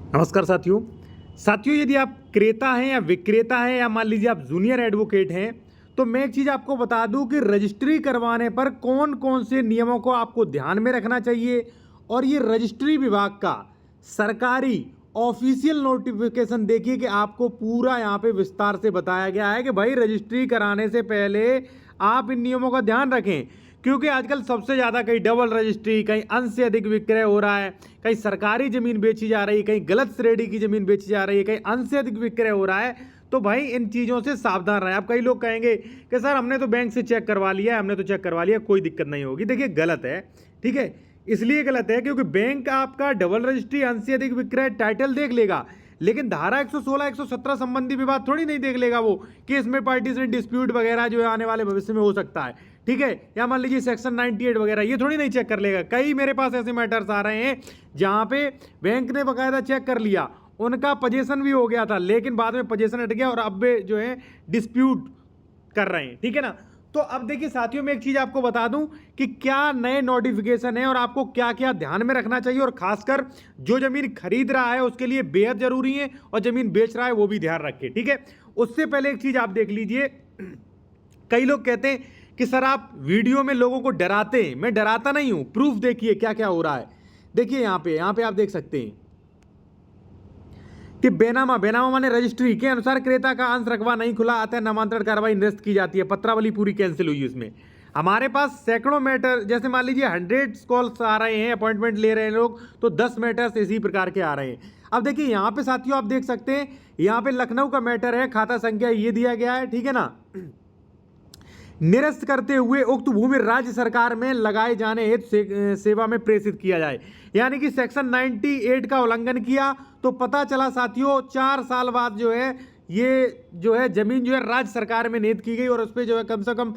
नमस्कार साथियों यदि आप क्रेता हैं या विक्रेता हैं या मान लीजिए आप जूनियर एडवोकेट हैं तो मैं एक चीज़ आपको बता दूं कि रजिस्ट्री करवाने पर कौन कौन से नियमों को आपको ध्यान में रखना चाहिए। और ये रजिस्ट्री विभाग का सरकारी ऑफिशियल नोटिफिकेशन देखिए कि आपको पूरा यहाँ पे विस्तार से बताया गया है कि भाई रजिस्ट्री कराने से पहले आप इन नियमों का ध्यान रखें, क्योंकि आजकल सबसे ज़्यादा कहीं डबल रजिस्ट्री, कहीं अंश से अधिक विक्रय हो रहा है, कहीं सरकारी ज़मीन बेची जा रही है, कहीं गलत श्रेणी की ज़मीन बेची जा रही है, कहीं अंश से अधिक विक्रय हो रहा है। तो भाई इन चीज़ों से सावधान रहें। अब कई लोग कहेंगे कि सर हमने तो बैंक से चेक करवा लिया है, हमने तो चेक करवा लिया, कोई दिक्कत नहीं होगी। देखिए गलत है, ठीक है। इसलिए गलत है क्योंकि बैंक आपका डबल रजिस्ट्री, अंश से अधिक विक्रय टाइटल देख लेगा, लेकिन धारा 116 117 संबंधी विवाद थोड़ी नहीं देख लेगा वो कि इसमें पार्टीशन डिस्प्यूट वगैरह जो है आने वाले भविष्य में हो सकता है, ठीक है। या मान लीजिए सेक्शन 98 वगैरह, ये थोड़ी नहीं चेक कर लेगा। कई मेरे पास ऐसे मैटर्स आ रहे हैं जहां पे बैंक ने बकायदा चेक कर लिया, उनका पोजीशन भी हो गया था, लेकिन बाद में पोजीशन हट गया और अब वे जो है डिस्प्यूट कर रहे हैं, ठीक है ना। तो अब देखिए साथियों, मैं एक चीज आपको बता दूं कि क्या नए नोटिफिकेशन है और आपको क्या क्या ध्यान में रखना चाहिए, और खासकर जो जमीन खरीद रहा है उसके लिए बेहद जरूरी है, और जमीन बेच रहा है वो भी ध्यान रखे, ठीक है। उससे पहले एक चीज आप देख लीजिए, कई लोग कहते हैं कि सर आप वीडियो में लोगों को डराते हैं। मैं डराता नहीं हूं, प्रूफ देखिए क्या क्या हो रहा है। देखिए यहाँ पे आप देख सकते हैं कि बेनामा माने रजिस्ट्री के अनुसार क्रेता का अंश रकबा नहीं खुला, अतः नामांतरण कार्रवाई निरस्त की जाती है। पत्रावली पूरी कैंसिल हुई उसमें। हमारे पास सैकड़ों मैटर, जैसे मान लीजिए 100 कॉल्स आ रहे हैं, अपॉइंटमेंट ले रहे हैं लोग, तो 10 मैटर्स इसी प्रकार के आ रहे हैं। अब देखिए यहाँ पे साथियों आप देख सकते हैं, यहाँ पे लखनऊ का मैटर है, खाता संख्या ये दिया गया है, ठीक है ना। निरस्त करते हुए उक्त भूमि राज्य सरकार में लगाए जाने हेतु सेवा में प्रेषित किया जाए। यानी कि सेक्शन 98 का उल्लंघन किया तो पता चला साथियों 4 साल बाद जो है ये जो है जमीन जो है राज्य सरकार में निहित की गई, और उस पर जो है कम से कम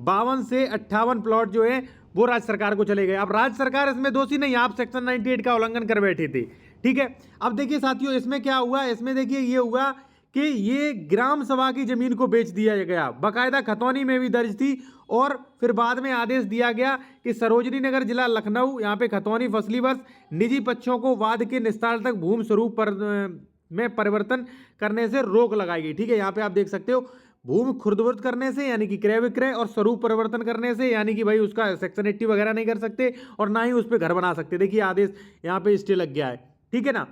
52 से 58 प्लॉट जो है वो राज्य सरकार को चले गए। अब राज्य सरकार इसमें दोषी नहीं, आप सेक्शन 98 का उल्लंघन कर बैठे थे, ठीक है। अब देखिए साथियों इसमें क्या हुआ, इसमें देखिए ये हुआ कि ये ग्राम सभा की जमीन को बेच दिया गया, बकायदा खतौनी में भी दर्ज थी, और फिर बाद में आदेश दिया गया कि सरोजनी नगर जिला लखनऊ, यहाँ पे खतौनी फसली वर्ष निजी पक्षों को वाद के निस्तार तक भूमि स्वरूप में परिवर्तन करने से रोक लगाई गई, ठीक है। यहाँ पे आप देख सकते हो, भूमि खुर्दबुर्द करने से यानी कि क्रय विक्रय, और स्वरूप परिवर्तन करने से यानी कि भाई उसका सेक्शन 80 वगैरह नहीं कर सकते, और ना ही उस पर घर बना सकते। देखिए आदेश यहाँ पे स्टे लग गया है, ठीक है ना।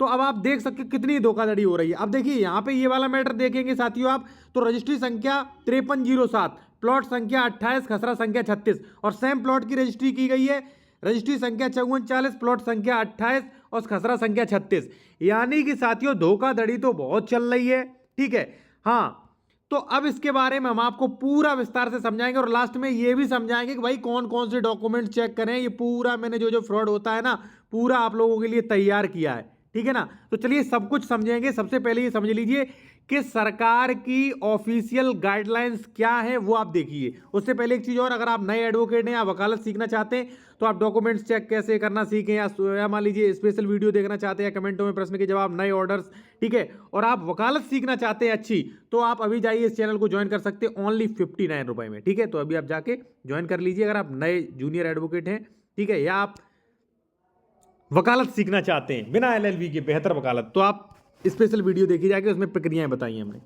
तो अब आप देख सकते कितनी धोखाधड़ी हो रही है। अब देखिए यहाँ पे ये वाला मैटर देखेंगे साथियों आप, तो रजिस्ट्री संख्या 5307, प्लॉट संख्या 28, खसरा संख्या 36, और सेम प्लॉट की रजिस्ट्री की गई है, रजिस्ट्री संख्या 5440, प्लॉट संख्या 28 और खसरा संख्या 36। यानी कि साथियों धोखाधड़ी तो बहुत चल रही है, ठीक है। हाँ, तो अब इसके बारे में हम आपको पूरा विस्तार से समझाएंगे, और लास्ट में ये भी समझाएंगे कि भाई कौन कौन से डॉक्यूमेंट चेक करें। ये पूरा मैंने जो जो फ्रॉड होता है ना, पूरा आप लोगों के लिए तैयार किया है, ठीक है ना। तो चलिए सब कुछ समझेंगे। सबसे पहले ये समझ लीजिए कि सरकार की ऑफिशियल गाइडलाइंस क्या है वो आप देखिए। उससे पहले एक चीज और, अगर आप नए एडवोकेट हैं या वकालत सीखना चाहते हैं तो आप डॉक्यूमेंट्स चेक कैसे करना सीखें, या मान लीजिए स्पेशल वीडियो देखना चाहते हैं या कमेंटों में प्रश्न के जवाब, नए ऑर्डर्स, ठीक है, और आप वकालत सीखना चाहते हैं अच्छी, तो आप अभी जाइए इस चैनल को ज्वाइन कर सकते हैं ओनली 59 रुपए में, ठीक है। तो अभी आप जाके ज्वाइन कर लीजिए अगर आप नए जूनियर एडवोकेट हैं, ठीक है, या आप वकालत सीखना चाहते हैं बिना एलएलबी के बेहतर वकालत, तो आप स्पेशल वीडियो देखिए जाके, उसमें प्रक्रियाएं बताई हैं हमने।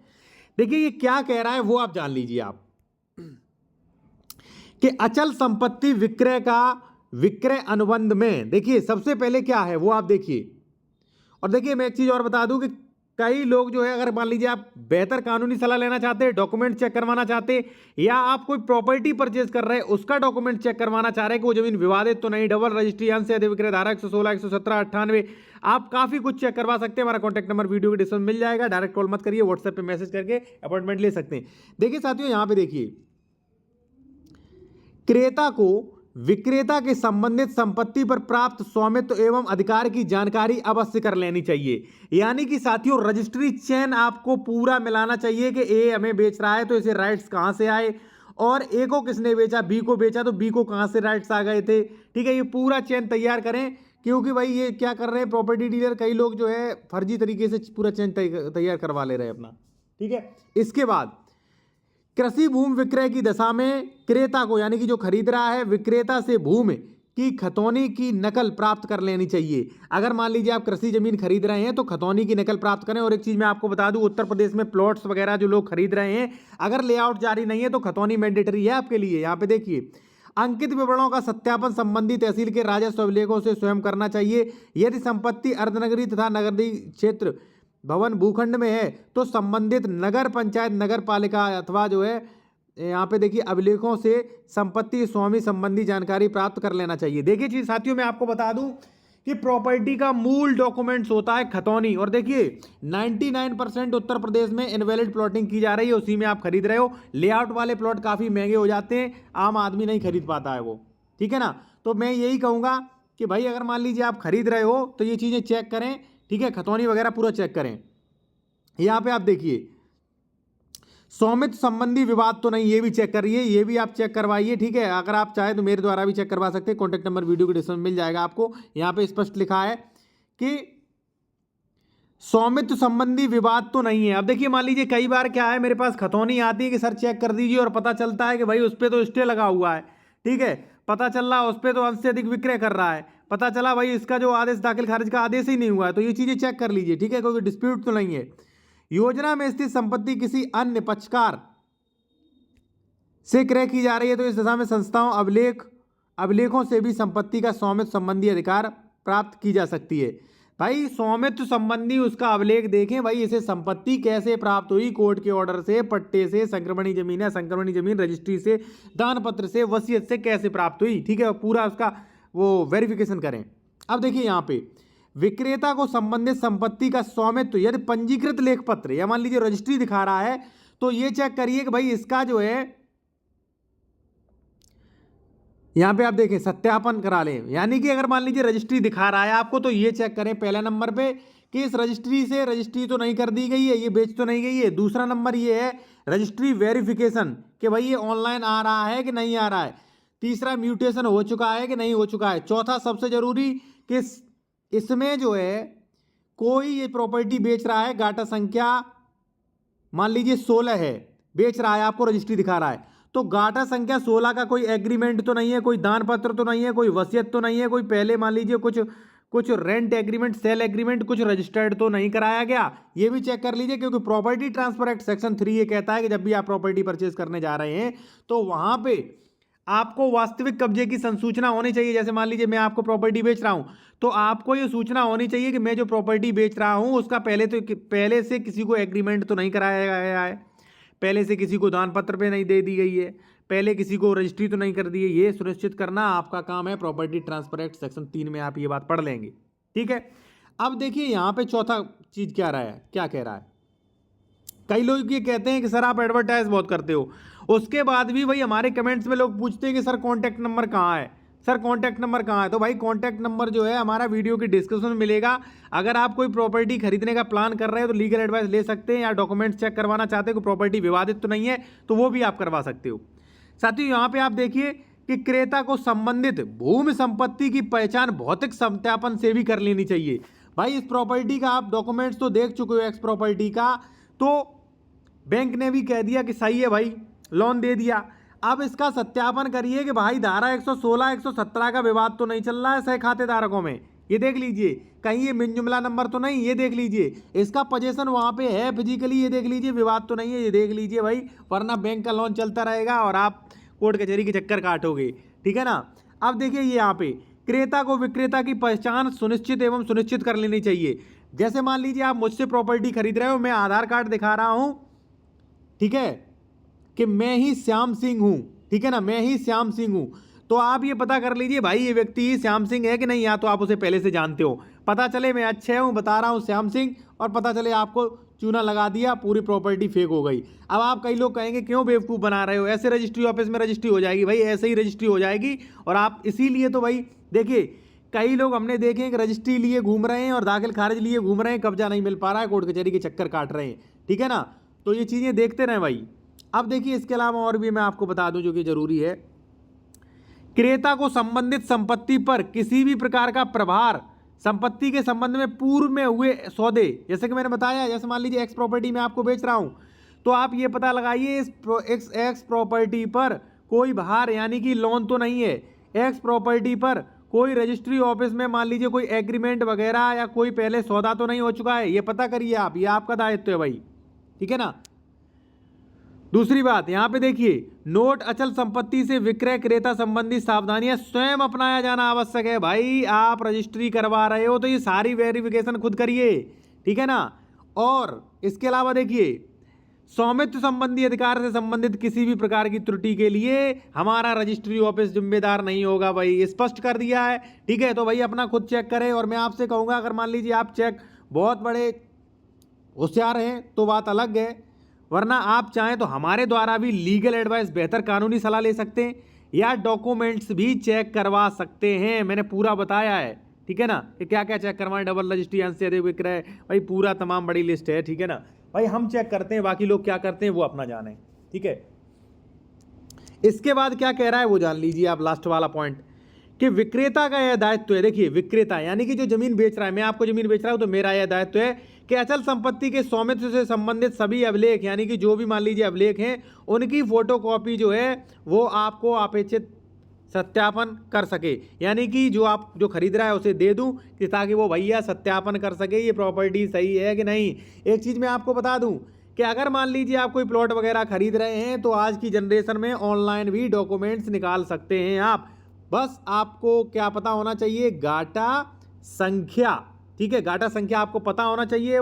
देखिए ये क्या कह रहा है वो आप जान लीजिए आप, कि अचल संपत्ति विक्रय का विक्रय अनुबंध में देखिए सबसे पहले क्या है वो आप देखिए। और देखिए मैं एक चीज और बता दूं कि कई लोग जो है, अगर मान लीजिए आप बेहतर कानूनी सलाह लेना चाहते हैं, डॉक्यूमेंट चेक करवाना चाहते हैं, या आप कोई प्रॉपर्टी परचेज कर रहे हैं उसका डॉक्यूमेंट चेक करवाना चाह रहे हैं कि वो जमीन विवादित तो नहीं, डबल रजिस्ट्री, अंश से अधिक विक्रय, धारा 116 117 98, आप काफी कुछ चेक करवा सकते हैं। हमारा कॉन्टैक्ट नंबर वीडियो के डिस्क्रिप्शन में मिल जाएगा, डायरेक्ट कॉल मत करिए, व्हाट्सएप पे मैसेज करके अपॉइंटमेंट ले सकते हैं। देखिए साथियों यहाँ पे देखिए, क्रेता को विक्रेता के संबंधित संपत्ति पर प्राप्त स्वामित्व एवं अधिकार की जानकारी अवश्य कर लेनी चाहिए। यानी कि साथियों रजिस्ट्री चेन आपको पूरा मिलाना चाहिए कि ए हमें बेच रहा है तो इसे राइट्स कहां से आए, और ए को किसने बेचा, बी को बेचा तो बी को कहां से राइट्स आ गए थे, ठीक है। ये पूरा चेन तैयार करें, क्योंकि भाई ये क्या कर रहे हैं प्रॉपर्टी डीलर, कई लोग जो है फर्जी तरीके से पूरा चेन तैयार करवा ले रहे हैं अपना, ठीक है। इसके बाद कृषि भूमि विक्रय की दशा में क्रेता को, यानी कि जो खरीद रहा है, विक्रेता से भूमि कि खतौनी की नकल प्राप्त कर लेनी चाहिए। अगर मान लीजिए आप कृषि जमीन खरीद रहे हैं तो खतौनी की नकल प्राप्त करें। और एक चीज मैं आपको बता दूं, उत्तर प्रदेश में प्लॉट्स वगैरह जो लोग खरीद रहे हैं, अगर लेआउट जारी नहीं है तो खतौनी मैंडेटरी है आपके लिए। यहाँ पे देखिए, अंकित विवरणों का सत्यापन संबंधी तहसील के राजस्व अभिलेखों से स्वयं करना चाहिए। यदि संपत्ति अर्धनगरीय तथा नगरीय क्षेत्र भवन भूखंड में है तो संबंधित नगर पंचायत, नगर पालिका अथवा जो है यहाँ पे देखिए अभिलेखों से संपत्ति स्वामी संबंधी जानकारी प्राप्त कर लेना चाहिए। देखिए जी साथियों, मैं आपको बता दूं कि प्रॉपर्टी का मूल डॉक्यूमेंट्स होता है खतौनी। और देखिए 99% उत्तर प्रदेश में इनवैलिड प्लॉटिंग की जा रही है, उसी में आप खरीद रहे हो। लेआउट वाले प्लॉट काफ़ी महंगे हो जाते हैं, आम आदमी नहीं खरीद पाता है वो, ठीक है ना। तो मैं यही कहूँगा कि भाई अगर मान लीजिए आप खरीद रहे हो तो ये चीज़ें चेक करें, ठीक है, खतौनी वगैरह पूरा चेक करें। यहाँ पे आप देखिए स्वामित्व संबंधी विवाद तो नहीं, ये भी चेक करिए, ये भी आप चेक करवाइए, ठीक है। अगर आप चाहे तो मेरे द्वारा भी चेक करवा सकते हैं, कॉन्टैक्ट नंबर वीडियो के डिस्क्रिप्शन में मिल जाएगा आपको। यहाँ पे स्पष्ट लिखा है कि स्वामित्व संबंधी विवाद तो नहीं है। अब देखिए मान लीजिए कई बार क्या है, मेरे पास खतौनी आती है कि सर चेक कर दीजिए, और पता चलता है कि भाई उस पर तो स्टे लगा हुआ है, ठीक है, पता चल रहा है उस पर तो अंश से अधिक विक्रय कर रहा है, पता चला भाई इसका जो आदेश दाखिल खारिज का आदेश ही नहीं हुआ है। तो ये चीज़ें चेक कर लीजिए, ठीक है, कोई डिस्प्यूट तो नहीं है। योजना में स्थित संपत्ति किसी अन्य पक्षकार से क्रय की जा रही है तो इस दशा में संस्थाओं अभिलेखों से भी संपत्ति का स्वामित्व संबंधी अधिकार प्राप्त की जा सकती है। भाई स्वामित्व संबंधी उसका अभिलेख देखें, भाई इसे संपत्ति कैसे प्राप्त हुई, कोर्ट के ऑर्डर से, पट्टे से, संक्रमणी जमीन है, संक्रमणी जमीन रजिस्ट्री से, दान पत्र से, वसीयत से कैसे प्राप्त हुई, ठीक है, पूरा उसका वो वेरिफिकेशन करें। अब देखिए यहाँ पे विक्रेता को संबंधित संपत्ति का स्वामित्व यदि पंजीकृत लेख पत्र या मान लीजिए रजिस्ट्री दिखा रहा है तो ये चेक करिए कि भाई इसका जो है, यहां पे आप देखें सत्यापन करा लें। यानी कि अगर मान लीजिए रजिस्ट्री दिखा रहा है आपको तो ये चेक करें पहला नंबर पे कि इस रजिस्ट्री से रजिस्ट्री तो नहीं कर दी गई है, ये बेच तो नहीं गई है। दूसरा नंबर ये है रजिस्ट्री वेरिफिकेशन कि भाई ये ऑनलाइन आ रहा है कि नहीं आ रहा है। तीसरा म्यूटेशन हो चुका है कि नहीं हो चुका है। चौथा सबसे जरूरी कि इसमें जो है कोई ये प्रॉपर्टी बेच रहा है, गाटा संख्या मान लीजिए 16 है, बेच रहा है, आपको रजिस्ट्री दिखा रहा है, तो गाटा संख्या 16 का कोई एग्रीमेंट तो नहीं है, कोई दान पत्र तो नहीं है, कोई वसीयत तो नहीं है, कोई पहले मान लीजिए कुछ रेंट एग्रीमेंट, सेल एग्रीमेंट कुछ रजिस्टर्ड तो नहीं कराया गया। ये भी चेक कर लीजिए, क्योंकि प्रॉपर्टी ट्रांसफर एक्ट सेक्शन 3 ये कहता है कि जब भी आप प्रॉपर्टी परचेज करने जा रहे हैं तो वहां पे आपको वास्तविक कब्जे की संसूचना होनी चाहिए। जैसे मान लीजिए मैं आपको प्रॉपर्टी बेच रहा हूं तो आपको ये सूचना होनी चाहिए कि मैं जो प्रॉपर्टी बेच रहा हूं उसका पहले से किसी को एग्रीमेंट तो नहीं कराया गया है, पहले से किसी को दान पत्र पे नहीं दे दी गई है, पहले किसी को रजिस्ट्री तो नहीं कर दी है। ये सुनिश्चित करना आपका काम है। प्रॉपर्टी ट्रांसफर एक्ट सेक्शन 3 में आप ये बात पढ़ लेंगे, ठीक है। अब देखिए यहाँ पे चौथा चीज क्या कह रहा है। कई लोग ये कहते हैं कि सर आप एडवर्टाइज बहुत करते हो, उसके बाद भी भाई हमारे कमेंट्स में लोग पूछते हैं कि सर कॉन्टैक्ट नंबर कहाँ है, सर कॉन्टैक्ट नंबर कहाँ है। तो भाई कॉन्टैक्ट नंबर जो है हमारा वीडियो की डिस्क्रिप्शन में मिलेगा। अगर आप कोई प्रॉपर्टी खरीदने का प्लान कर रहे हैं तो लीगल एडवाइस ले सकते हैं, या डॉक्यूमेंट्स चेक करवाना चाहते हैं कि प्रॉपर्टी विवादित तो नहीं है तो वो भी आप करवा सकते हो। साथियों यहाँ पे आप देखिए कि क्रेता को संबंधित भूमि संपत्ति की पहचान भौतिक सत्यापन से भी कर लेनी चाहिए। भाई इस प्रॉपर्टी का आप डॉक्यूमेंट्स तो देख चुके हो, एक्स प्रॉपर्टी का, तो बैंक ने भी कह दिया कि सही है भाई, लोन दे दिया। अब इसका सत्यापन करिए कि भाई धारा 116 117 का विवाद तो नहीं चल रहा है सह खातेदारकों में, ये देख लीजिए, कहीं ये मिन जुमला नंबर तो नहीं, ये देख लीजिए, इसका पोजीशन वहां पे है फिजिकली, ये देख लीजिए, विवाद तो नहीं है, ये देख लीजिए भाई, वरना बैंक का लोन चलता रहेगा और आप कोर्ट कचहरी के चक्कर काटोगे, ठीक है ना। अब देखिए ये यहाँ पे क्रेता को विक्रेता की पहचान सुनिश्चित कर लेनी चाहिए। जैसे मान लीजिए आप मुझसे प्रॉपर्टी खरीद रहे हो, मैं आधार कार्ड दिखा रहा हूं, ठीक है, कि मैं ही श्याम सिंह हूं, ठीक है ना, मैं ही श्याम सिंह हूं, तो आप ये पता कर लीजिए भाई ये व्यक्ति श्याम सिंह है कि नहीं, या तो आप उसे पहले से जानते हो। पता चले मैं अच्छे हूं, बता रहा हूं श्याम सिंह, और पता चले आपको चूना लगा दिया, पूरी प्रॉपर्टी फेक हो गई। अब आप कई लोग कहेंगे क्यों बेवकूफ़ बना रहे हो, ऐसे रजिस्ट्री ऑफिस में रजिस्ट्री हो जाएगी, भाई ऐसे ही रजिस्ट्री हो जाएगी। और आप इसीलिए तो भाई देखिए कई लोग हमने देखे हैं कि रजिस्ट्री लिए घूम रहे हैं और दाखिल खारिज लिए घूम रहे हैं, कब्जा नहीं मिल पा रहा है, कोर्ट कचहरी के चक्कर काट रहे हैं, ठीक है ना। तो ये चीज़ें देखते रहें भाई। अब देखिए इसके अलावा और भी मैं आपको बता दूं जो कि जरूरी है, क्रेता को संबंधित संपत्ति पर किसी भी प्रकार का प्रभार संपत्ति के संबंध में पूर्व में हुए सौदे, जैसे कि मैंने बताया, जैसे मान लीजिए एक्स प्रॉपर्टी में आपको बेच रहा हूं तो आप ये पता लगाइए इस एक्स प्रॉपर्टी पर कोई भार यानी कि लोन तो नहीं है, एक्स प्रॉपर्टी पर कोई रजिस्ट्री ऑफिस में मान लीजिए कोई एग्रीमेंट वगैरह या कोई पहले सौदा तो नहीं हो चुका है, ये पता करिए आप, ये आपका दायित्व है भाई, ठीक है ना। दूसरी बात यहां पे देखिए, नोट अचल संपत्ति से विक्रय क्रेता संबंधी सावधानियां स्वयं अपनाया जाना आवश्यक है। भाई आप रजिस्ट्री करवा रहे हो तो ये सारी वेरिफिकेशन खुद करिए, ठीक है ना। और इसके अलावा देखिए, स्वामित्व संबंधी अधिकार से संबंधित किसी भी प्रकार की त्रुटि के लिए हमारा रजिस्ट्री ऑफिस जिम्मेदार नहीं होगा, भाई स्पष्ट कर दिया है, ठीक है। तो भाई अपना खुद चेक करें। और मैं आपसे कहूंगा, अगर मान लीजिए आप चेक बहुत बड़े होशियार हैं तो बात अलग है, वरना आप चाहें तो हमारे द्वारा भी लीगल एडवाइस, बेहतर कानूनी सलाह ले सकते हैं या डॉक्यूमेंट्स भी चेक करवा सकते हैं। मैंने पूरा बताया है, ठीक है ना, कि क्या क्या चेक करवाएं, डबल रजिस्ट्री, अंश से अधिक विक्रय, भाई पूरा तमाम बड़ी लिस्ट है, ठीक है ना। भाई हम चेक करते हैं, बाकी लोग क्या करते हैं वो अपना जाने, ठीक है। इसके बाद क्या कह रहा है वो जान लीजिए आप, लास्ट वाला पॉइंट, कि विक्रेता का यह दायित्व है। देखिए विक्रेता यानी कि जो जमीन बेच रहा है, मैं आपको जमीन बेच रहा हूं तो मेरा यह दायित्व है कि अचल संपत्ति के स्वामित्व से संबंधित सभी अभिलेख, यानी कि जो भी मान लीजिए अभिलेख हैं, उनकी फोटोकॉपी जो है वो आपको अपेक्षित सत्यापन कर सके, यानी कि जो खरीद रहा है उसे दे दूं कि ताकि वो भैया सत्यापन कर सके ये प्रॉपर्टी सही है कि नहीं। एक चीज़ मैं आपको बता दूं कि अगर मान लीजिए आप कोई प्लॉट वगैरह खरीद रहे हैं तो आज की जनरेशन में ऑनलाइन भी डॉक्यूमेंट्स निकाल सकते हैं आप। बस आपको क्या पता होना चाहिए, गाटा संख्या, ठीक है, गाटा संख्या आपको पता होना चाहिए,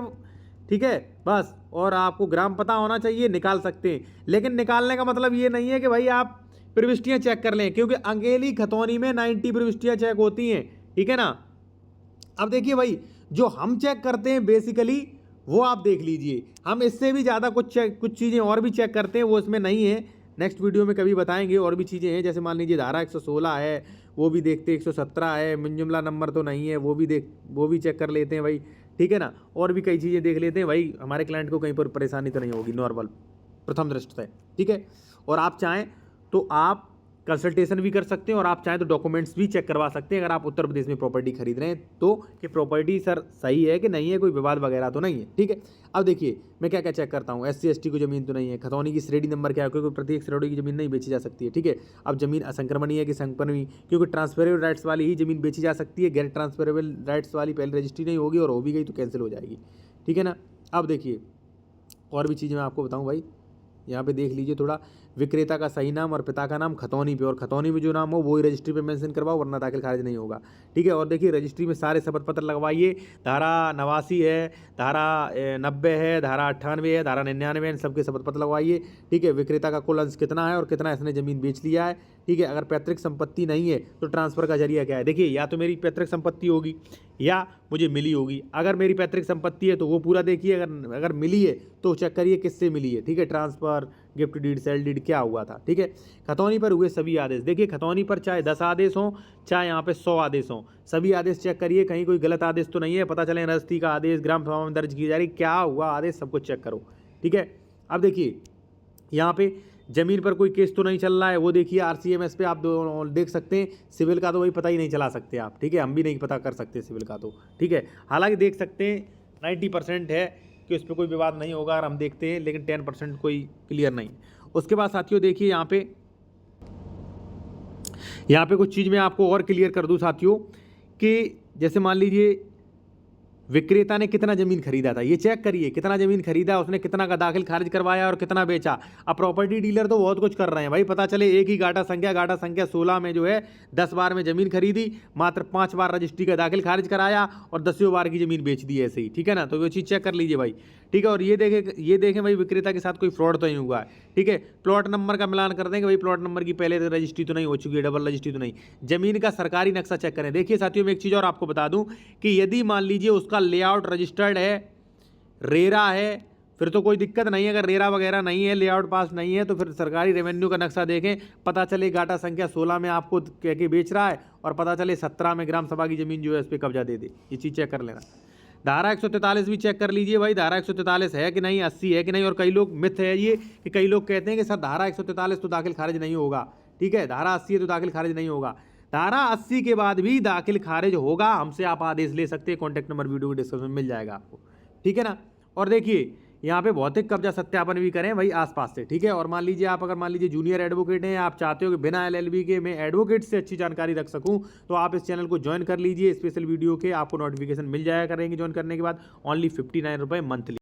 ठीक है बस। और आपको ग्राम पता होना चाहिए, निकाल सकते हैं। लेकिन निकालने का मतलब ये नहीं है कि भाई आप प्रविष्टियां चेक कर लें, क्योंकि अकेली खतौनी में 90 प्रविष्टियां चेक होती हैं, ठीक है ना। अब देखिए भाई, जो हम चेक करते हैं बेसिकली वो आप देख लीजिए, हम इससे भी ज़्यादा कुछ चीज़ें और भी चेक करते हैं, वो इसमें नहीं है, नेक्स्ट वीडियो में कभी बताएंगे। और भी चीज़ें हैं, जैसे मान लीजिए धारा 116 है वो भी देखते, 117 है, जुमला नंबर तो नहीं है वो भी चेक कर लेते हैं भाई, ठीक है ना। और भी कई चीज़ें देख लेते हैं भाई, हमारे क्लाइंट को कहीं पर परेशानी तो नहीं होगी, नॉर्मल प्रथम दृष्टि से, ठीक है। और आप चाहें तो आप कंसल्टेशन भी कर सकते हैं और आप चाहें तो डॉक्यूमेंट्स भी चेक करवा सकते हैं, अगर आप उत्तर प्रदेश में प्रॉपर्टी खरीद रहे हैं तो, कि प्रॉपर्टी सर सही है कि नहीं है, कोई विवाद वगैरह तो नहीं है, ठीक है। अब देखिए मैं क्या क्या चेक करता हूँ, SC ST को ज़मीन तो नहीं है, खतौनी की श्रेणी नंबर क्या है, क्योंकि प्रत्येक श्रेणी की ज़मीन नहीं बेची जा सकती है, ठीक है। अब ज़मीन असंक्रमणीय है कि संक्रमणीय, क्योंकि ट्रांसफरेबल राइट्स वाली ही ज़मीन बेची जा सकती है, गैर ट्रांसफरेबल राइट्स वाली पहले रजिस्ट्री नहीं होगी और हो भी गई तो कैंसिल हो जाएगी, ठीक है ना। अब देखिए और भी चीज़ें मैं आपको बताऊँ भाई, यहाँ पे देख लीजिए थोड़ा, विक्रेता का सही नाम और पिता का नाम खतौनी पे, और खतौनी में जो नाम हो वही रजिस्ट्री पे मेंशन करवाओ, वरना दाखिल खारिज नहीं होगा, ठीक है। और देखिए रजिस्ट्री में सारे शपथ पत्र लगवाइए, धारा 89 है, धारा 90 है, धारा 98 है, धारा 99 है, इन सबके शपथ पत्र लगवाइए, ठीक है। विक्रेता का कुल अंश कितना है और कितना इसने ज़मीन बेच लिया है, ठीक है। अगर पैतृक संपत्ति नहीं है तो ट्रांसफ़र का जरिया क्या है, देखिए या तो मेरी पैतृक संपत्ति होगी या मुझे मिली होगी। अगर मेरी पैतृक संपत्ति है तो वो पूरा देखिए, अगर मिली है तो चेक करिए किससे मिली है, ठीक है। Transfer, gift deed, sale deed क्या हुआ था, ठीक है। खतौनी पर हुए सभी आदेश, देखिए खतौनी पर चाहे 10 आदेश हों चाहे यहाँ पे 100 आदेश हों, सभी आदेश चेक करिए, कहीं कोई गलत आदेश तो नहीं है, पता चले नजस्ती का आदेश ग्राम सभा में दर्ज की जा रही, क्या हुआ आदेश, सब कुछ चेक करो, ठीक है। अब देखिए यहाँ पे जमीन पर कोई केस तो नहीं चल रहा है, वो देखिए RCMS पे आप देख सकते हैं। सिविल का तो वही पता ही नहीं चला सकते आप, ठीक है, हम भी नहीं पता कर सकते सिविल का तो, ठीक है। हालांकि देख सकते हैं 90% है कि उस पर कोई विवाद नहीं होगा अगर हम देखते हैं, लेकिन 10% कोई क्लियर नहीं। उसके बाद साथियों देखिए यहाँ पे कुछ चीज़ मैं आपको और क्लियर कर दूँ साथियों, कि जैसे मान लीजिए विक्रेता ने कितना ज़मीन खरीदा था, ये चेक करिए, कितना ज़मीन खरीदा, उसने कितना का दाखिल खारिज करवाया और कितना बेचा। अब प्रॉपर्टी डीलर तो बहुत कुछ कर रहे हैं भाई, पता चले एक ही गाटा संख्या 16 में जो है 10 बार में ज़मीन खरीदी, मात्र 5 बार रजिस्ट्री का दाखिल खारिज कराया और 10 बार की ज़मीन बेच दी ऐसे ही, ठीक है ना। तो वो चीज़ चेक कर लीजिए भाई, ठीक है। और ये देखें भाई विक्रेता के साथ कोई फ्रॉड तो नहीं हुआ है, ठीक है। प्लॉट नंबर का मिलान कर देंगे भाई, प्लॉट नंबर की पहले रजिस्ट्री तो नहीं हो चुकी है, डबल रजिस्ट्री तो नहीं। ज़मीन का सरकारी नक्शा चेक करें। देखिए साथियों मैं एक चीज़ और आपको बता दूं कि यदि मान लीजिए उसका लेआउट रजिस्टर्ड है, रेरा है, फिर तो कोई दिक्कत नहीं है। अगर रेरा वगैरह नहीं है, लेआउट पास नहीं है, तो फिर सरकारी रेवेन्यू का नक्शा देखें, पता चले गाटा संख्या 16 में आपको कह के बेच रहा है और पता चले 17 में ग्राम सभा की ज़मीन जो है उस पर कब्जा दे दे, ये चीज़ चेक कर लेना। धारा 143 भी चेक कर लीजिए भाई, धारा 143 है कि नहीं, 80 है कि नहीं। और कई लोग मिथ है ये कि कई लोग कहते हैं कि सर धारा 143 तो दाखिल खारिज नहीं होगा, ठीक है, धारा 80 है तो दाखिल खारिज नहीं होगा। धारा 80 के बाद भी दाखिल खारिज होगा, हमसे आप आदेश ले सकते हैं, कॉन्टैक्ट नंबर वीडियो के डिस्क्रिप्शन में मिल जाएगा आपको, ठीक है ना। और देखिए यहाँ पे भौतिक कब्जा सत्यापन भी करें वही आसपास से, ठीक है। और मान लीजिए आप, अगर मान लीजिए जूनियर एडवोकेट हैं, आप चाहते हो कि बिना LLB के मैं एडवोकेट से अच्छी जानकारी रख सकूं, तो आप इस चैनल को ज्वाइन कर लीजिए। स्पेशल वीडियो के आपको नोटिफिकेशन मिल जाया करेंगे ज्वाइन करने के बाद। ओनली 59 रुपये मंथली।